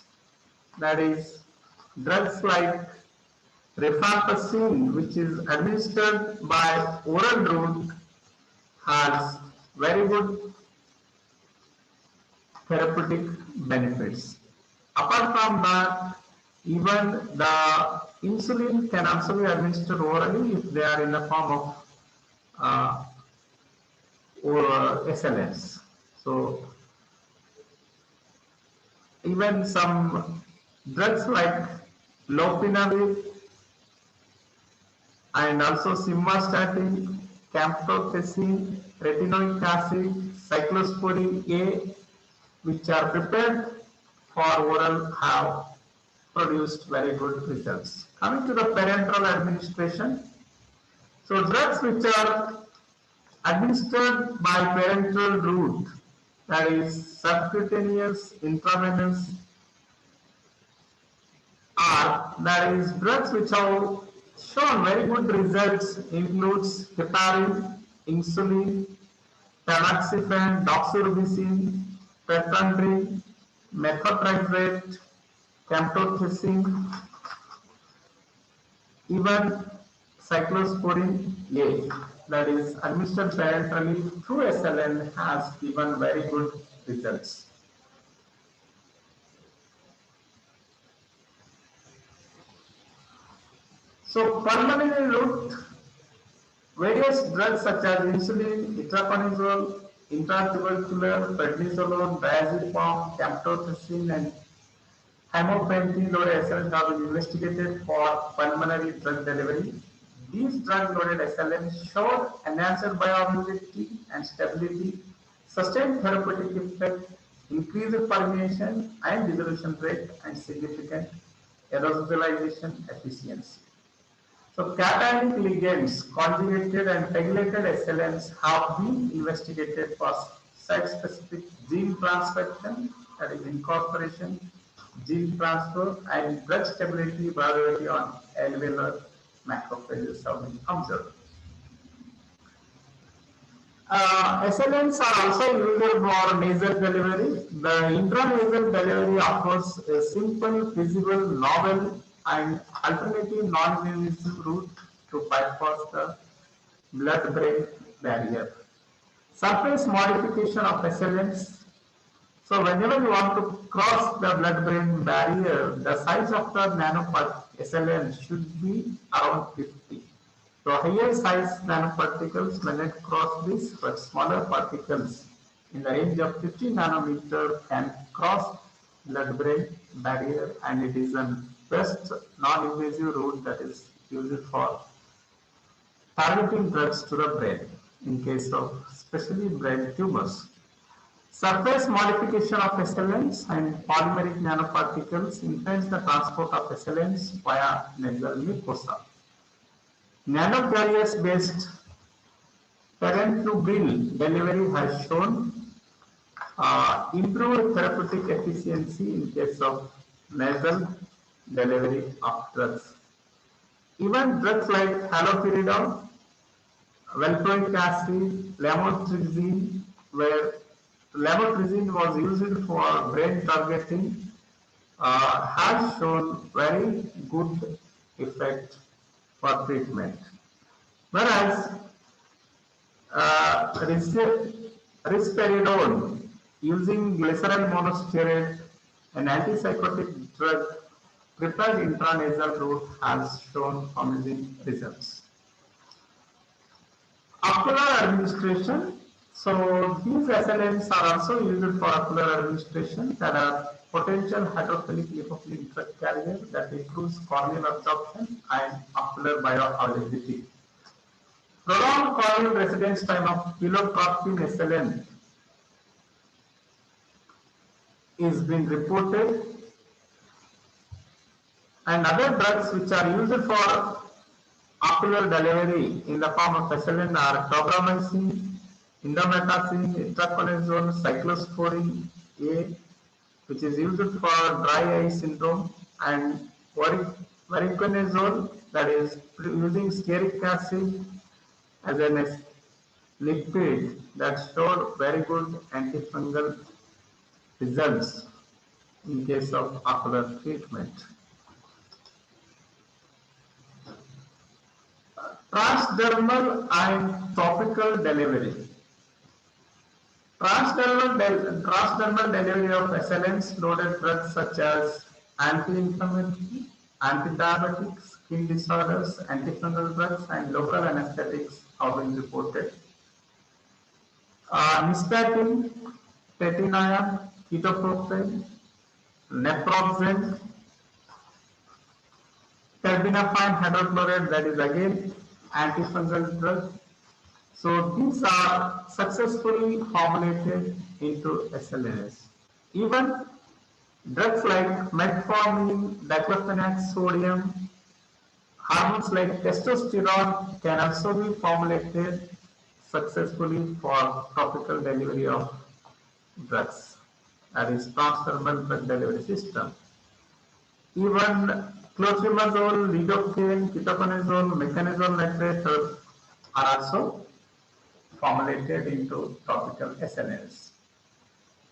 that is drugs like rifampicin, which is administered by oral route, has very good therapeutic benefits. Apart from that, even the insulin can also be administered orally if they are in the form of or SLNs. So even some drugs like lopinavir and also simvastatin, camptothecin, retinoic acid, cyclosporin A, which are prepared for oral, have produced very good results. Coming to the parenteral administration, so drugs which are administered by parenteral route, that is subcutaneous, intravenous, are, that is drugs which have shown very good results, includes heparin, insulin, tamoxifen, doxorubicin, peptandrin, methotrexate, camptothecin, even cyclosporin A, that is administered parenterally through SLN, has given very good results. So pulmonary route, various drugs such as insulin, itraconazole, intratubercular, prednisolone, diazepam, camptothecin, and Hemopentine loaded SLNs have been investigated for pulmonary drug delivery. These drug-loaded SLNs showed enhanced bioavailability and stability, sustained therapeutic effect, increased permeation and dissolution rate, and significant aerosolization efficiency. So cationic ligands, conjugated and pegylated SLNs have been investigated for site-specific gene transfection, that is incorporation, gene transfer, and drug stability variability on alveolar macrophages have been observed. SLNs are also used for nasal delivery. The intranasal delivery offers a simple, feasible, novel, and alternative non-invasive route to bypass the blood-brain barrier. Surface modification of SLNs. So whenever you want to cross the blood-brain barrier, the size of the nanoparticle SLN should be around 50. So higher size nanoparticles when it cross this, but smaller particles in the range of 50 nanometer can cross blood-brain barrier, and it is the best non-invasive route that is used for targeting drugs to the brain in case of especially brain tumors. Surface modification of SLNs and polymeric nanoparticles influence the transport of SLNs via nasal mucosa. Nanocarriers based parenteral delivery has shown improved therapeutic efficiency in case of nasal delivery of drugs. Even drugs like haloperidol, valproic acid, lamotrigine, where lamotrigine was used for brain targeting, has shown very good effect for treatment. Whereas risperidone using glycerol monostearate, an antipsychotic drug prepared intranasal route, has shown promising results. Ocular administration. So these SLNs are also used for ocular administration. There are potential hydrophilic lipophilic drug carrier that improves corneal absorption and ocular bioavailability. Prolonged corneal residence time of pilocarpine SLN is being reported, and other drugs which are used for ocular delivery in the form of SLN are tobramycin, indomethacin, itraconazole, cyclosporine A, which is used for dry eye syndrome, and voriconazole, that is using stearic acid as a lipid that showed very good antifungal results in case of ocular treatment. Transdermal and topical delivery. Transdermal delivery of SLNs loaded drugs such as anti-inflammatory, anti-diabetic, skin disorders, antifungal drugs, and local anesthetics have been reported. Nystatin, tetinium, ketoprofen, naproxen, terbinafine hydrochloride, that is again antifungal drug. So these are successfully formulated into SLNs. Even drugs like metformin, diclofenac sodium, hormones like testosterone can also be formulated successfully for topical delivery of drugs. That is transdermal drug delivery system. Even clotrimazole, lidocaine, ketoconazole, mechanizole nitrate are also formulated into topical SLNs.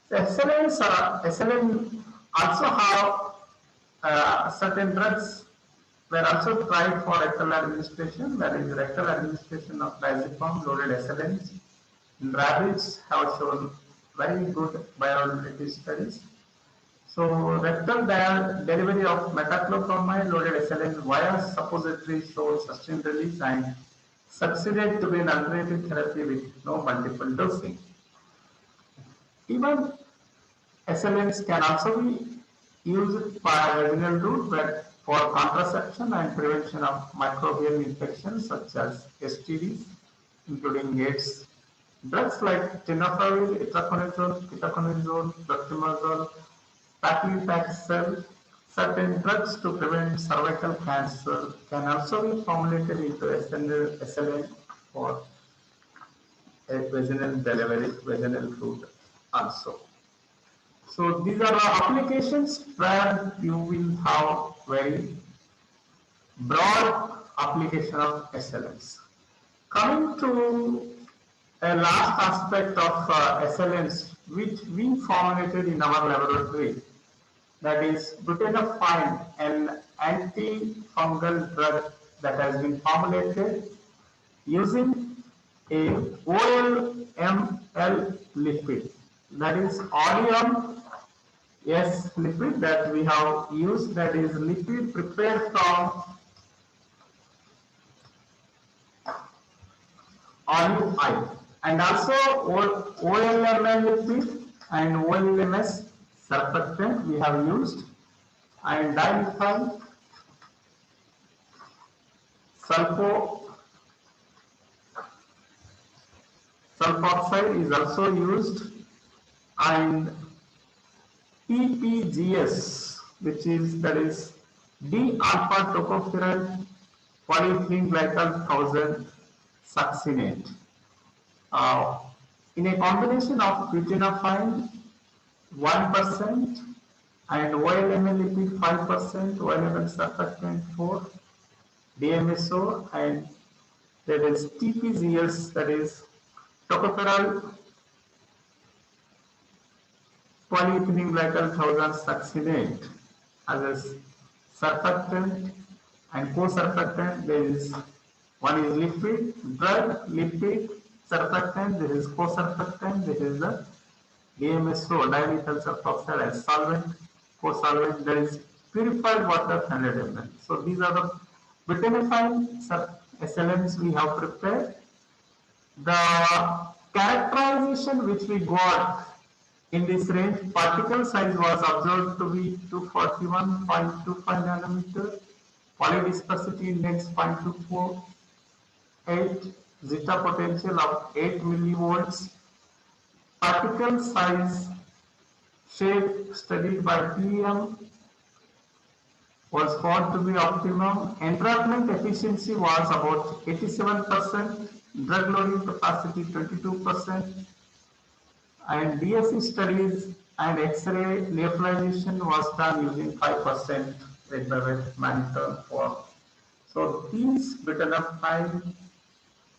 The SLN also have certain drugs were also tried for rectal administration, that is rectal administration of diazepam loaded SLNs. In rabbits have shown very good bioavailability studies. So rectal delivery of metoclopramide loaded SLN via suppository showed sustained release and succeeded to be an alternative therapy with no multiple dosing. Even SLNs can also be used by vaginal route for contraception and prevention of microbial infections such as STDs, including AIDS. Drugs like tenofovir, itraconazole, ketoconazole, clotrimazole, paclitaxel, certain drugs to prevent cervical cancer can also be formulated into SLN for a vaginal delivery, vaginal route also. So these are the applications where you will have very broad application of SLNs. Coming to a last aspect of SLNs which we formulated in our laboratory, that is butanofine, an antifungal drug that has been formulated using a OLML lipid, that is odium S lipid that we have used, that is lipid prepared from olive oil, and also OLML lipid and OLMS surfactant we have used, and dimethyl sulfoxide is also used, and PPGS, which is D-alpha tocopherol polyethylene glycol 1000 succinate. In a combination of butanofine 1% and OLML lipid 5%, OLML surfactant 4, DMSO, and there is TPGS, that is tocopherol polyethylene glycol 1000 succinate as a surfactant, and co-surfactant. There is one is lipid, drug, lipid, surfactant. There is co-surfactant. There is the DMSO, dimethyl sulfoxide, as solvent, co-solvent. There is purified water 100 ml. So these are the butanofine SLNs we have prepared. The characterization which we got in this range, particle size was observed to be 241.25 nanometer, polydispersity index 0.248, Zeta potential of 8 millivolts, particle size shape studied by PM was found to be optimum. Entrapment efficiency was about 87%. drug loading capacity 22%, and DSC studies and X-ray lyophilization was done using 5% with the wet mannitol form. So these butanafine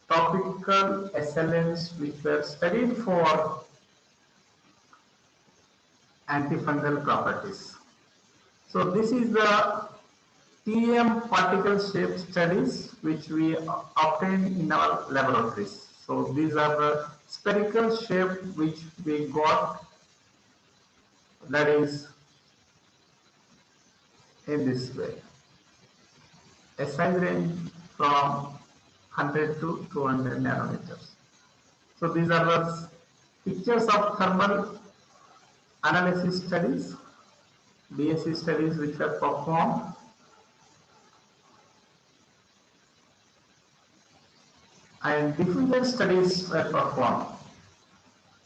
topical SLNs which were studied for antifungal properties. So this is the TM particle shape studies which we obtained in our laboratories. So these are the spherical shape which we got, that is in this way. A size range from 100 to 200 nanometers. So these are the pictures of thermal analysis studies, DSC studies which were performed. And diffusion studies were performed.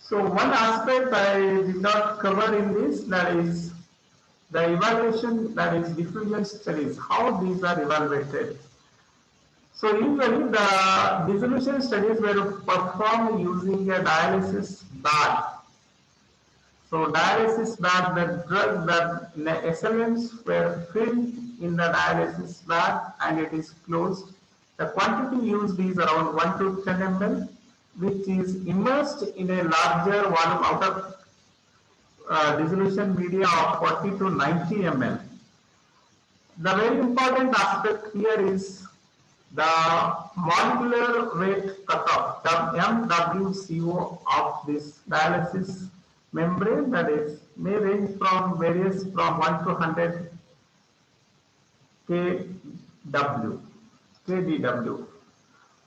So one aspect I did not cover in this, that is the evaluation, that is diffusion studies, how these are evaluated. So usually the dissolution studies were performed using a dialysis bag. So dialysis bag, the drug, the SLMs were filled in the dialysis bag and it is closed. The quantity used is around 1 to 10 ml, which is immersed in a larger volume out of dissolution media of 40 to 90 ml. The very important aspect here is the molecular weight cutoff, the MWCO of this dialysis membrane, that is may range from 1 to 100 kDW.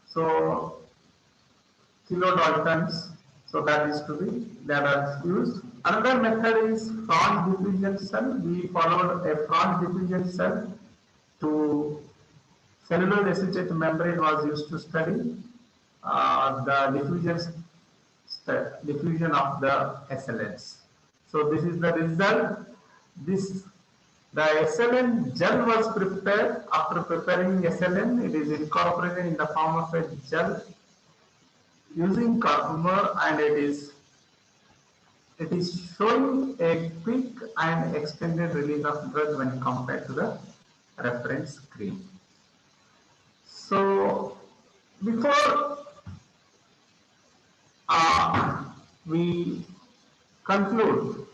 So kilodaltons. So that is to be that are used. Another method is Franz diffusion cell. We followed a Franz diffusion cell to cellular acetate membrane was used to study the diffusion of the SLNs. So this is the result. The SLN gel was prepared. After preparing SLN, it is incorporated in the form of a gel using carbomer, and it is showing a quick and extended release of drug when compared to the reference cream. So before we conclude,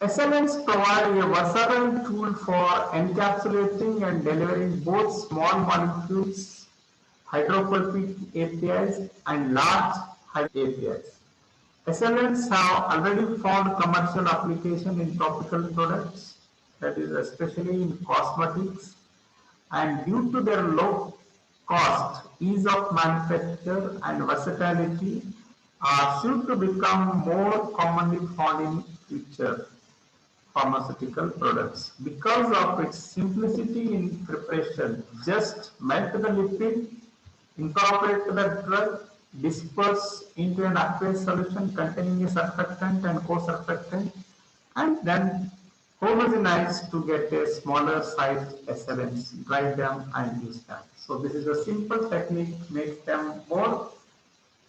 SLNs provide a versatile tool for encapsulating and delivering both small molecules, hydrophobic APIs, and large APIs. SLNs have already found commercial application in topical products, that is especially in cosmetics, and due to their low cost, ease of manufacture, and versatility, are soon to become more commonly found in future pharmaceutical products. Because of its simplicity in preparation, just melt the lipid, incorporate the drug, disperse into an aqueous solution containing a surfactant and co-surfactant, and then homogenize to get a smaller sized SLNs, dry them and use them. So this is a simple technique, makes them more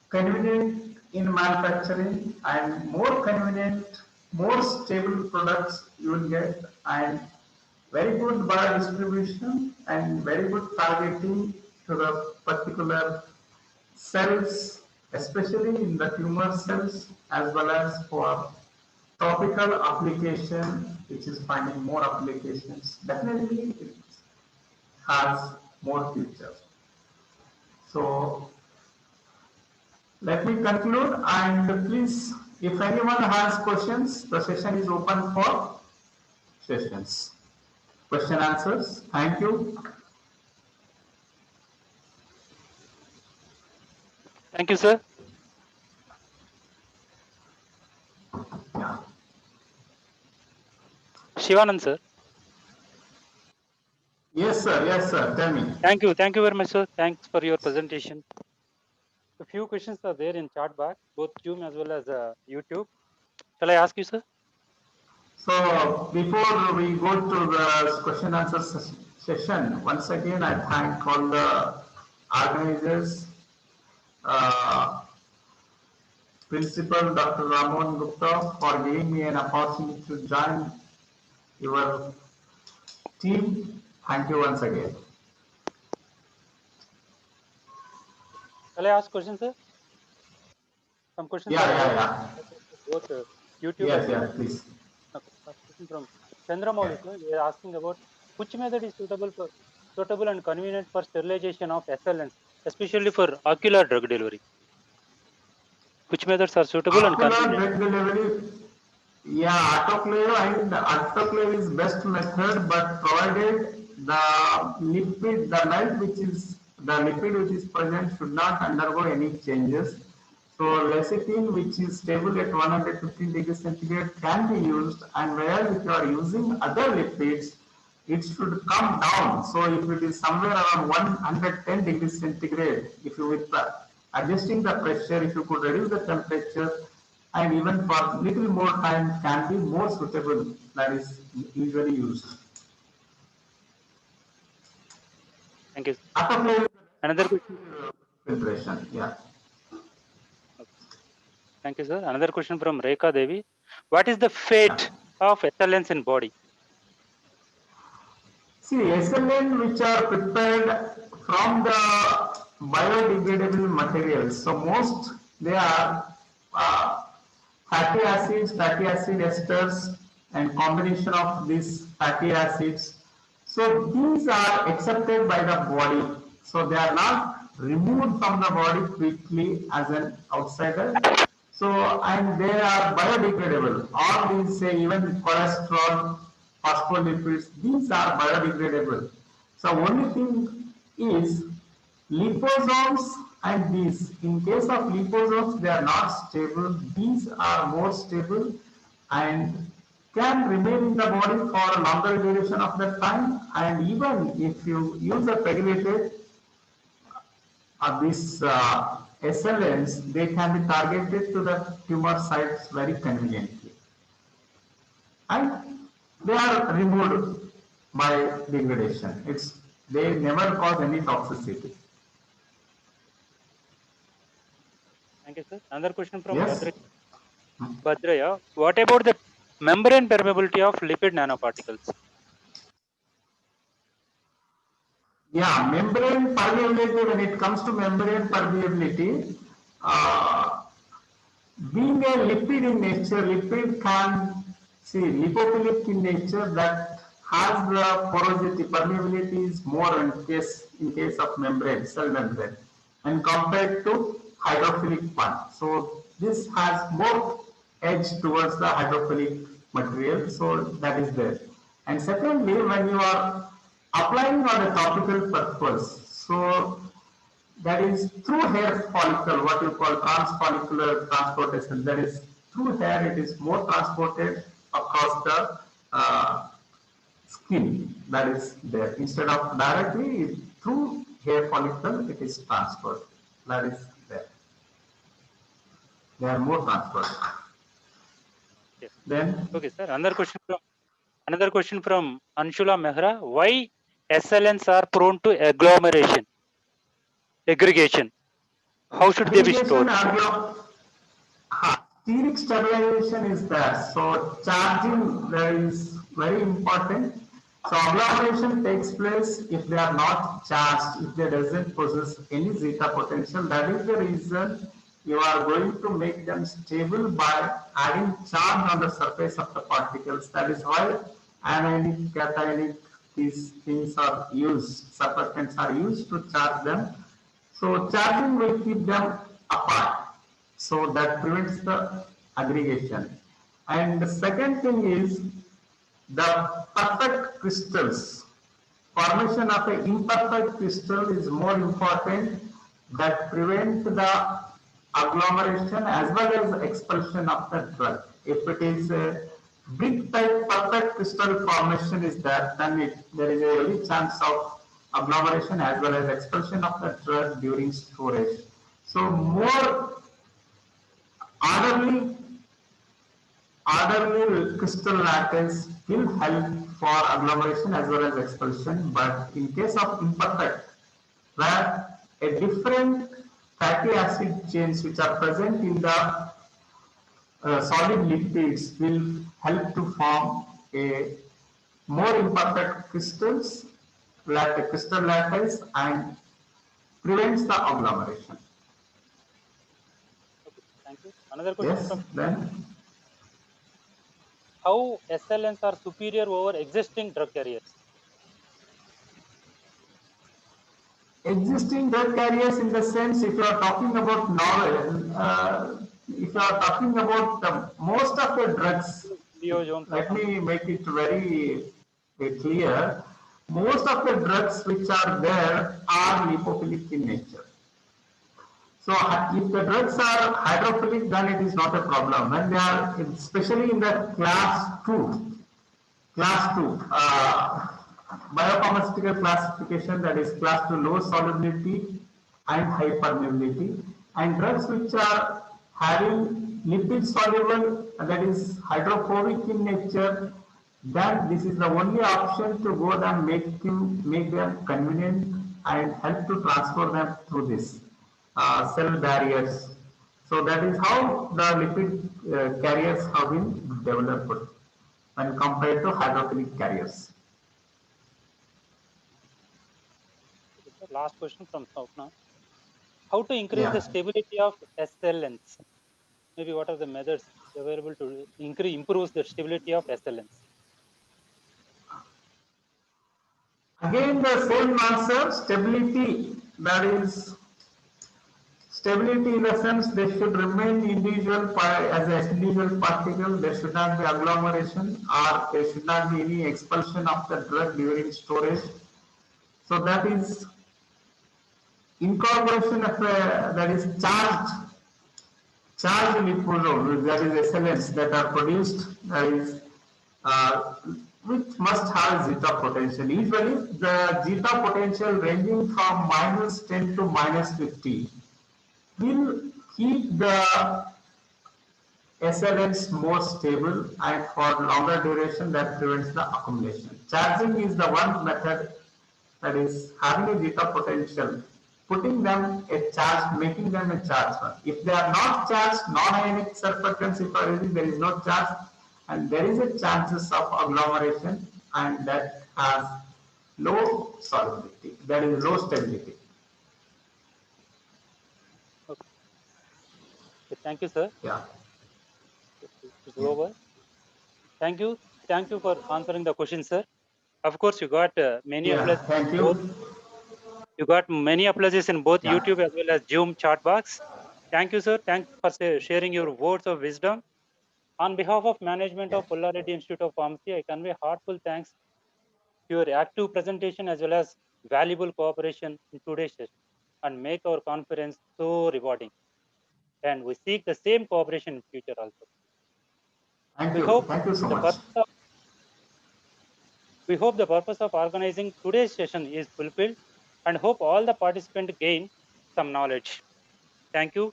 convenient in manufacturing and more convenient, more stable products you will get, and very good biodistribution and very good targeting to the particular cells, especially in the tumor cells, as well as for topical application, which is finding more applications. Definitely it has more futures. So let me conclude, and please, if anyone has questions, the session is open for questions. Question answers. Thank you. Thank you, sir. Yeah. Shivanand, sir. Yes, sir. Yes, sir. Tell me. Thank you very much, sir. Thanks for your presentation. A few questions are there in chat box, both Zoom as well as YouTube. Shall I ask you, sir? So before we go to the question answer session, once again I thank all the organizers, Principal Dr. Ramon Gupta, for giving me an opportunity to join your team. Thank you once again. Shall I ask questions, sir? Some questions are Yeah. both YouTube Yes, and yes, please. okay. First question from Chandramouli, sir. They are asking about which method is suitable and convenient for sterilization of SLNs, especially for ocular drug delivery. Which methods are suitable and Ocular convenient? drug delivery, yeah, autoclave is best method, but provided the lipid, the melt which is the lipid which is present should not undergo any changes. So lecithin, which is stable at 115 degrees centigrade, can be used, and whereas if you are using other lipids, it should come down. So if it is somewhere around 110 degrees centigrade, if you with adjusting the pressure, if you could reduce the temperature, and even for little more time, can be more suitable. That is usually used. Thank you. Autoclave Another question. filtration, yeah. Okay. Thank you, sir. Another question from Rekha Devi. What is the fate of SLNs in body? See, SLN which are prepared from the biodegradable materials. So most they are uh, fatty acids, fatty acid esters, and combination of these fatty acids. So these are accepted by the body. So they are not removed from the body quickly as an outsider. So and they are biodegradable. All these say even cholesterol, phospholipids, these are biodegradable. So only thing is liposomes and these. In case of liposomes, they are not stable. These are more stable and can remain in the body for a longer duration of the time. And even if you use a pegylated, these SLNs, they can be targeted to the tumor sites very conveniently. And they are removed by degradation. They never cause any toxicity. Thank you, sir. Another question from Yes. Bhadraya. What about the membrane permeability of lipid nanoparticles? Yeah, membrane permeability, when it comes to membrane permeability, uh, being a lipid in nature, lipid can, see, lipophilic in nature that has the porosity, permeability is more in case of membrane, cell membrane, and compared to hydrophilic one. So this has more edge towards the hydrophilic material, so that is there. And secondly, when you are applying on a topical purpose, so that is through hair follicle, what you call transfollicular transportation. That is through hair, it is more transported across the skin. That is there. Instead of directly through hair follicle, it is transferred. That is there. They are more transferred. Yes. Then, Okay, sir. Another question from Anshula Mehra. Why SLNs are prone to aggregation? How should they be aggregation stored? are steric stabilization is there. So charging there is very important. So agglomeration takes place if they are not charged, if they doesn't possess any zeta potential. That is the reason you are going to make them stable by adding charge on the surface of the particles. That is why anionic, cationic, these things are used, surfactants are used to charge them. So charging will keep them apart. So that prevents the aggregation. And the second thing is the perfect crystals. Formation of an imperfect crystal is more important, that prevent the agglomeration as well as expulsion of the drug. If it is a big type perfect crystal formation is there, then there is a very chance of agglomeration as well as expulsion of the drug during storage. So more orderly crystal lattice will help for agglomeration as well as expulsion, but in case of imperfect, where a different fatty acid chains which are present in the solid lipids will help to form a more imperfect crystals, crystal lattice, and prevents the agglomeration. Okay, thank you. Another question Yes, from then how SLNs are superior over existing drug carriers? existing drug carriers in the sense if you are talking about novel, if you are talking about most of the drugs, Liojones or let something. me make it very clear. Most of the drugs which are there are lipophilic in nature. So if the drugs are hydrophilic, then it is not a problem. When they are, especially in the class 2, biopharmaceutical classification, that is class 2 low solubility and high permeability, and drugs which are having lipid soluble, that is hydrophobic in nature, then this is the only option to go and make them convenient and help to transfer them through this cell barriers. So that is how the lipid carriers have been developed when compared to hydrophilic carriers. Okay, sir. Last question from Swapna. How to increase the Yeah. stability of SLNs? Maybe what are the methods available to improve the stability of SLNs? Again, the same answer, stability, that is stability in the sense they should remain individual as an individual particle, there should not be agglomeration or there should not be any expulsion of the drug during storage. So that is incorporation of that is charged liposomes, that is SLNs that are produced, that is uh, which must have zeta potential. Usually the zeta potential ranging from -10 to -50 will keep the SLNs more stable and for longer duration that prevents the accumulation. Charging is the one method, that is having a zeta potential, putting them a charge, making them a charged one. If they are not charged, non-ionic surfactants, if are using, there is no charge and there is a chances of agglomeration and that has low solubility, that is low stability. Okay. Okay, thank you, sir. Yeah. It's Yeah. over. Thank you. Thank you for answering the question, sir. Of course, you got many Yeah. applauses Thank both. you. You got many applauses in both Yeah. YouTube as well as Zoom chat box. Thank you, sir. Thanks for sharing your words of wisdom. On behalf of management Yeah. of Pulla Reddy Institute of Pharmacy, I convey heartfelt thanks to your active presentation as well as valuable cooperation in today's session and make our conference so rewarding. And we seek the same cooperation in future also. Thank We you. hope Thank you so the much. purpose of, we hope the purpose of organizing today's session is fulfilled and hope all the participants gain some knowledge. Thank you.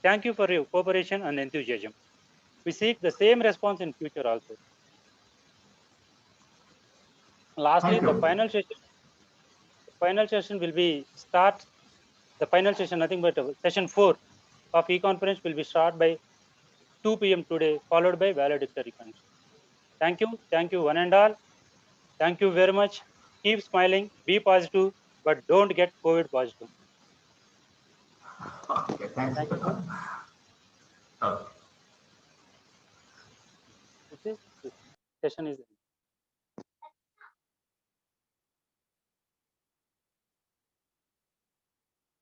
Thank you for your cooperation and enthusiasm. We seek the same response in future also. Lastly, Thank you. the final session will be start. The final session, nothing but session 4 of e-conference will be start by 2 p.m. today, followed by valedictory conference. Thank you, one and all. Thank you very much. Keep smiling, be positive, but don't get COVID positive. Okay. Thank Thank you, sir. you. Okay. This is this session is.